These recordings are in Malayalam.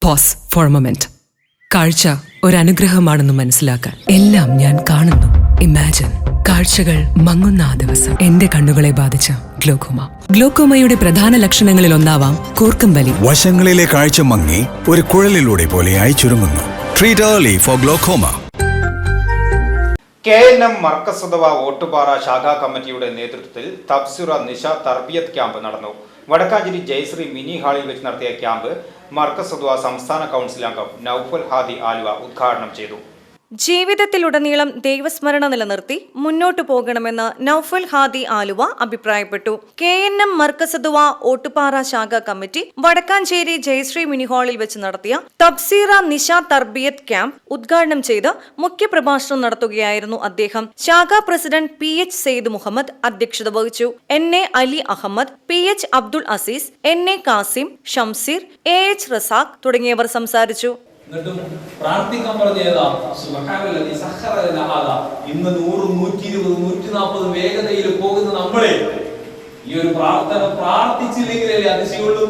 Pose four A moment. കാഴ്ച ഒരനുഗ്രഹമാണെന്ന് മനസ്സിലാക്കാൻ എല്ലാം ഞാൻ കാണുന്നു. ഇമാജിൻ കാഴ്ചകൾ മങ്ങുന്ന ആ ദിവസം. എന്റെ കണ്ണുകളെ ബാധിച്ച ഗ്ലോക്കോമ. ഗ്ലോക്കോമയുടെ പ്രധാന ലക്ഷണങ്ങളിൽ ഒന്നാവാം കൂർക്കം വലി. വശങ്ങളിലെ കാഴ്ച മങ്ങി ഒരു കുഴലിലൂടെ പോലെയായി ചുരുങ്ങുന്നു. Treat early four glaucoma. KNM Markaz അഥവാ ഓട്ടുപാറ ശാഖാ കമ്മിറ്റിയുടെ നേതൃത്വത്തിൽ തബ്സിറ നിശ തർബിയത്ത് ക്യാമ്പ് നടന്നു. വടക്കാഞ്ചേരി ജയശ്രീ മിനി ഹാളിൽ വെച്ച് നടത്തിയ ക്യാമ്പ് മർക്കസ് അഥവാ സംസ്ഥാന കൗൺസിൽ അംഗം നൌഫൽ ഹാദി ആലുവ ഉദ്ഘാടനം ചെയ്തു. ജീവിതത്തിലുടനീളം ദൈവസ്മരണ നിലനിർത്തി മുന്നോട്ടു പോകണമെന്ന് നൌഫൽ ഹാദി ആലുവ അഭിപ്രായപ്പെട്ടു. KNM മർക്കസ് അഥവാ ഓട്ടുപാറ ശാഖാ കമ്മിറ്റി വടക്കാഞ്ചേരി ജയശ്രീ മിനി ഹാളിൽ വെച്ച് നടത്തിയ തബ്സീറ നിശ തർബിയത്ത് ക്യാമ്പ് ഉദ്ഘാടനം ചെയ്ത് മുഖ്യപ്രഭാഷണം നടത്തുകയായിരുന്നു അദ്ദേഹം. ശാഖാ പ്രസിഡന്റ് PH സെയ്ദ് മുഹമ്മദ് അധ്യക്ഷത വഹിച്ചു. NA Ali Ahmed, PH Abdul Azeez, NA Kasim, Shamseer, AH Razak തുടങ്ങിയവർ സംസാരിച്ചു. എന്നിട്ടും പ്രാർത്ഥിക്കാൻ പറഞ്ഞതാ ഇന്ന് 100, 120, 140 വേഗതയിൽ പോകുന്ന നമ്മളെ ഈ ഒരു പ്രാർത്ഥന പ്രാർത്ഥിച്ചില്ലെങ്കിലല്ലേ അതിശയുള്ളൂ.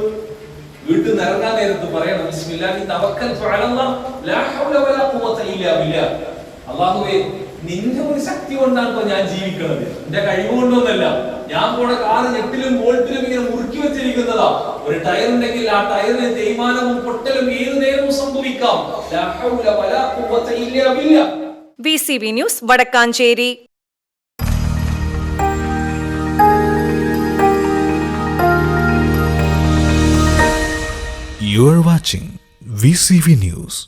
വീട്ടിൽ നിന്ന് ഇറങ്ങാൻ നേരത്ത് പറയണം ബിസ്മില്ലാഹി തവക്കൽതു അലല്ലാഹ് ലാ ഹൗല വലാ ഖുവത ഇല്ലാ ബില്ലാഹ്. അല്ലാഹുവേ, നിന്റെ ഒരു ശക്തി കൊണ്ടാണ് ഞാൻ ജീവിക്കുന്നത്, എന്റെ കഴിവ് കൊണ്ടൊന്നല്ല. ഞാൻ പോണ കാറ് ഞെട്ടിലും ബോൾട്ടിലും ഇങ്ങനെ മുറുക്കി വെച്ചിരിക്കുന്നതാ. ഒരു ടയർ ഉണ്ടെങ്കിൽ ആ ടയറിന് തേയ്മാനവും പൊട്ടലും ഏതു നേരവും സംഭവിക്കാം. ലാ ഹൗല വലാ ഖുവത ഇല്ലാ ബില്ലാഹ്. VCV news Wadakkanchery. You are watching VCV News.